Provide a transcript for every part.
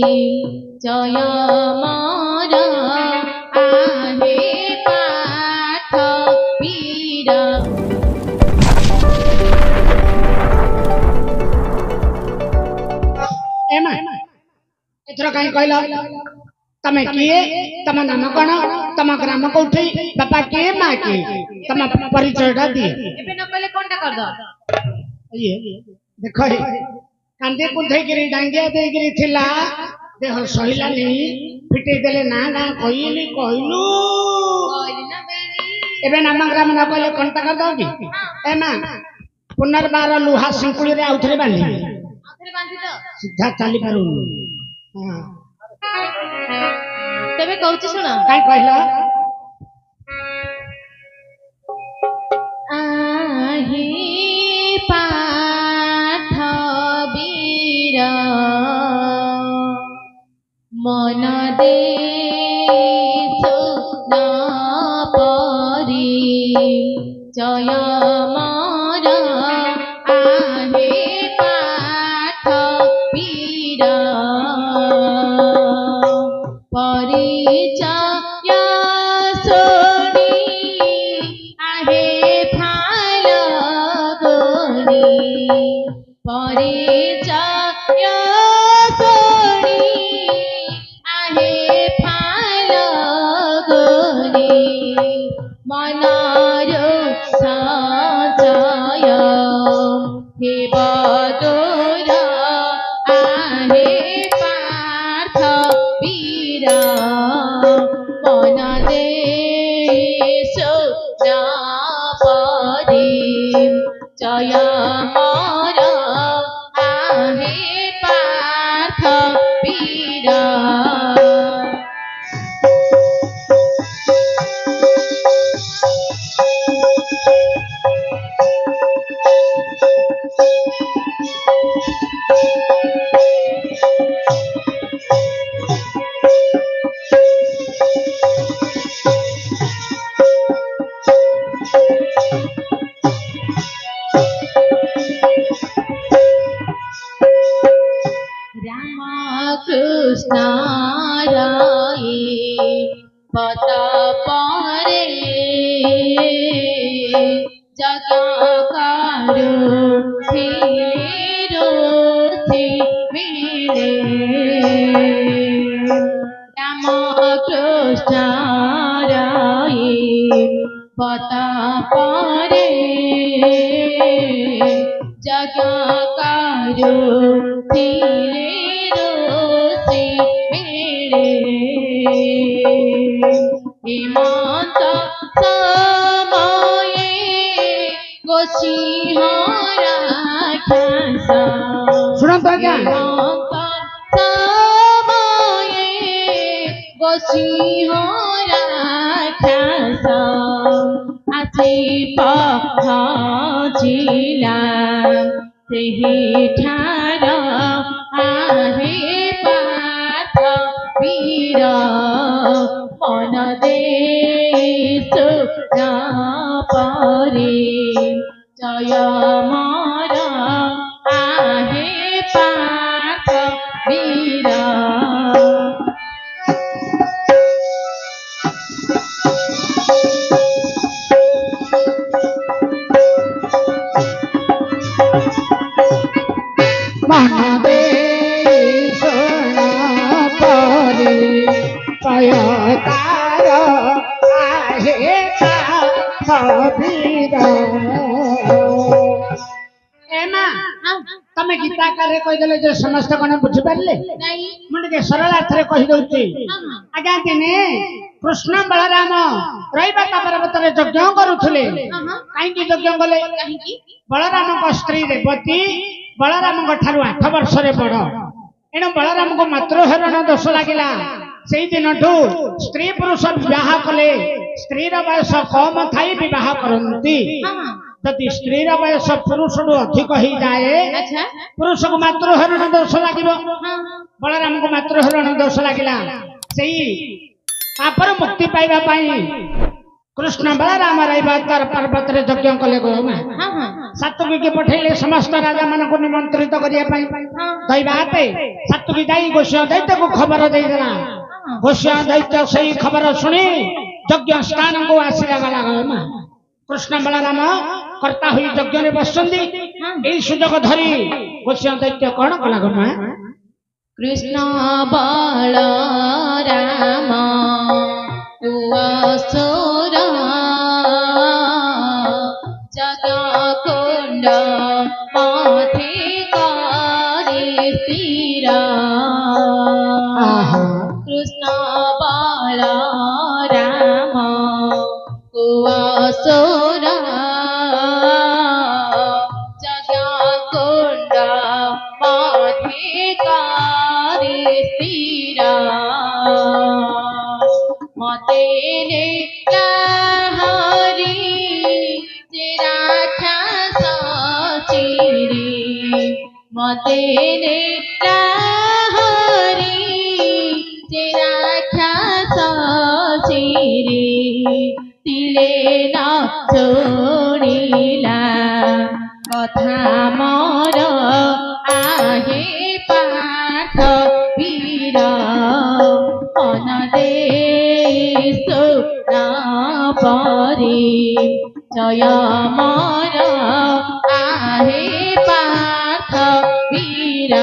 जय मोर आहे पाठ वीर एमा एथरो काई कहला तमे किए तम नाम कोन तम ग्राम कोठी बापा के मां के तम परिचयटा दिए एबे न कहले कोनटा कर दो ये देखो कांदे कुंधे गिरी डांगिया दे गिरी थिला देह सहिला नी फिटे देले ना ना कहिली कहलू कहली ना बेनी एबे नाम ग्राम न कहले कोनटा कर दो कि एमा पुनर्बार लुहा सिंकुली रे आउथरे बांधी आखिर बांधी दो सीधा चली पारू हां तेबे कहूची सुन काई कहला आहे पाठ वीर मन दे सुन परी जय मोर आहे पाठ वीर परिचय सुनी आहे फाल्गुनी परिचय सुनी आहे फाल्गुनी मनार सजय हे बदुर आहे पार्थ वीर मन दे सुन परी जय मोर आहे पार्थ वीर राम कृष्ण राय पद परे जगकार रोथि मिले राम कृष्ण राय पद परे जगकार हेमंत समये गोसिंहरा ख्यासा सुनो तो क्या हेमंत समये गोसिंहरा ख्यासा आसी पहुँचिला ସେହି ଠାର आहे ପାର୍ଥ वीर मन दे सुन परी जय मोर आहे पार्थ वीर मन दे सोना परी जय तार आहे वीर एमा तमे गीता करे कहि देले जे समस्त कोन बुझि पारले नहीं मन के सरल अर्थ रे कहि दउची आगा दिने कृष्ण बलराम रहिबा पर्वत रे यज्ञ करूथले काई की यज्ञ गले कहीं की बलराम को स्त्री रेवती बलराम को ठारू 8 वर्ष रे बड़ एणु बलराम को मातृहरण दोष लागिला सेई दिनठू स्त्री पुरुष विवाह कले स्त्री रा वयस कम थाई विवाह करंती जदि स्त्री रा वयस पुरुष रु अधिक ही जाए अच्छा पुरुष को मातृहरण दोष लागिबो बलराम को मातृहरण दोष लागिला सेई पापर मुक्ति पाइबा पाई कृष्ण बलराम रईबातर पर्वत रे यज्ञ कले गो मा हाँ हाँ सातुकी के पठेले समस्त राजा मन को निमंत्रित करिया पई दैवाते सातुकी जाई गोष्य दैत्य को खबर दे देला गोष्य दैत्य सही खबर सुनी यज्ञ स्थान को आसीला गला गो मा कृष्ण बलराम कर्ता हुई यज्ञ रे बसंदी एई सुजग धरी गोष्य दैत्य कोन कला गो मा कृष्ण बलराम असुर जगकुंड अधिकारी स्थिरा कृष्ण बलराम असुर जगकुंड अधिकारी स्थिरा मते ने हरि राक्षस चिरी मते ने हरि राक्षस चिरी तिले न शुणिला कथा मोर आहे पाठ वीर मन दे परी जय मोर आहे पाठ वीर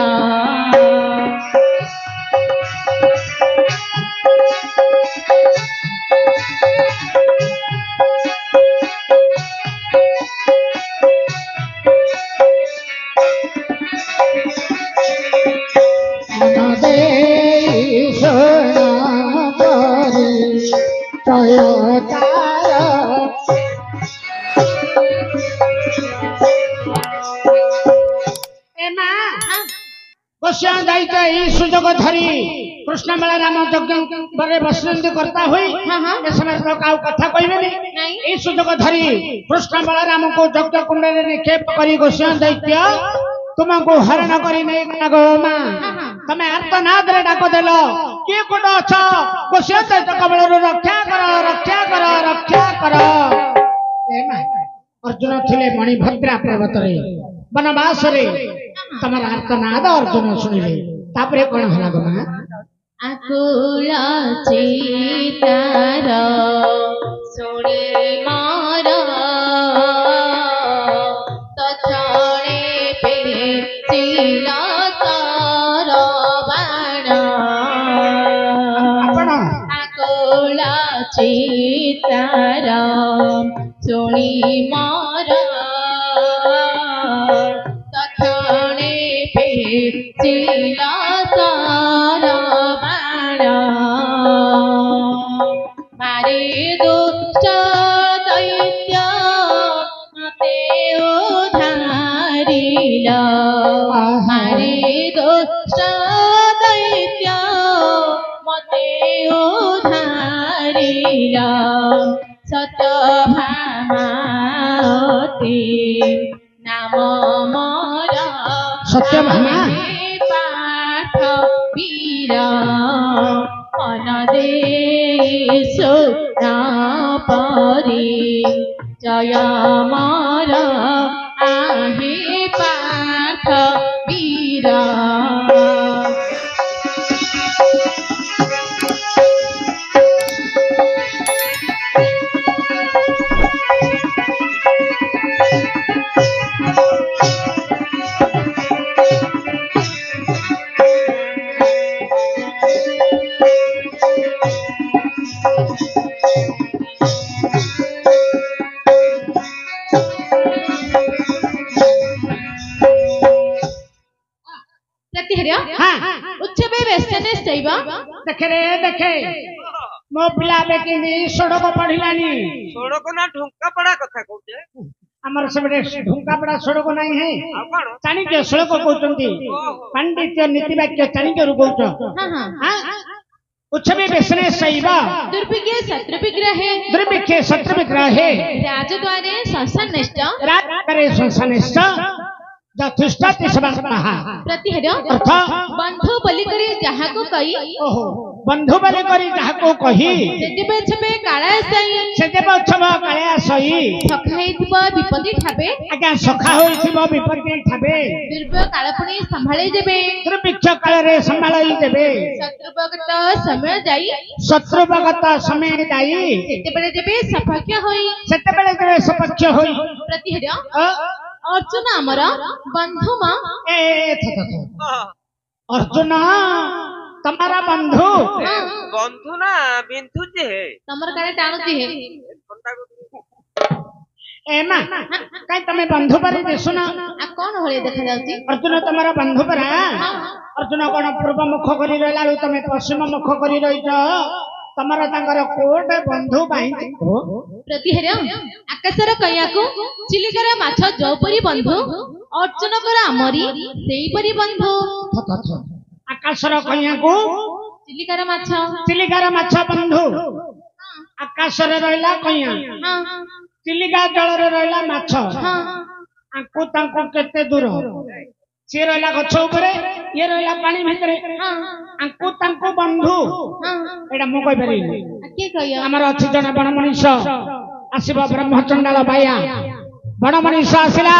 सुजग धरी कृष्ण बलराम यज्ञ बरे बसंती करता हुई समय कथा कहबे सुजग धरी कृष्ण बलराम को यज्ञ कुंड में निक्षेप करी गोष्य दैत्य तुमको हरण करी नहीं गो मां तमे आर्तनाद रे डाक देल के कोड अछ गोष्य दैत्य कबल रक्षा कर रक्षा कर रक्षा कर ए मां अर्जुन थिले मणिभद्रा पर्वत रे वनवास रे तमर आर्तनाद अर्जुन सुनिले तापरे कोन हला गो मां आकुल चितार सुनी मार तछणे पे चिला तार बाण आकुल चितार सुनी मार तछणे पे चिला मारे दुष्ट दैत्य मते उधारिल मारे दुष्ट दैत्य मते उधारिल सत्यभामाते नाम मोर सत्यभामा पाठ वीर मन दे परी जय मोर आहे पाठ वीर देखे रे देखे मो पिला बेकिनी सड़क पढ़िलानी सड़क ना ढुंका पड़ा कथा कहते हमर सबरे ढुंका पड़ा सड़क नहीं है चाणक्य सड़क कहउचंती पंडित नीति वाक्य चाणक्य रु कहउच हां हां उच्छवे बेसने सैव दुर्भिक्ष शत्रु विग्रहे राजद्वारे संसानिष्ठ राजद्वारे संसानिष्ठ जथुष्टति सबंतः प्रतिहर बंधु बलि करे जहा को कई ओहो बंधु बोली करी जाहाको कही जेबे छबे काळा साई सेजेबे उछब काळ्या सई सखा हेतिबो विपत्ति ठाबे आज्ञा सखा होइथिबो विपत्ति ठाबे दुर्बल काळपुणी संभाळी देबे दुर्भिक्ष काଳରେ संभाळी देबे शत्रुभगत समय जाई शत्रुभगत समय जाई सेतेबेले देबे सपक्ष होई सेतेबेले देबे सपक्ष होई प्रतिहर अर्जुन अमर बंधु मा ए अर्जुन तमारा बंधु बंधु ना बिंधु जे तमर काळे टाणुची हे ए मा काई तमे बंधु परी दिसुना आ कोन होले देखा जाउची अर्जुन तमारा बंधु परा अर्जुन कोन पूर्व मुख करी रहला तमे पश्चिम मुख करी रहित तमारा तांकर कोट बंधु बाई प्रतिहर आकाशर कयाकू चिलिकर माछ जोपरी बंधु अर्जुन पर अमरी सेई परी बंधु आकाशर कयाकू चिलिकर माछ बंधु आकाशर रहला कया हां चिलिका जल रे रहला माछ हां आंकु तांकु केते दूर से रहला गछ ऊपर ये रहला पानी भितरे हां आंकु तांकु बंधु हां एटा मु कहि पारि के कहियो हमर अछि जने बण मनीष आसीबा ब्रह्मचंडाल बाया बण मनीष आसिला।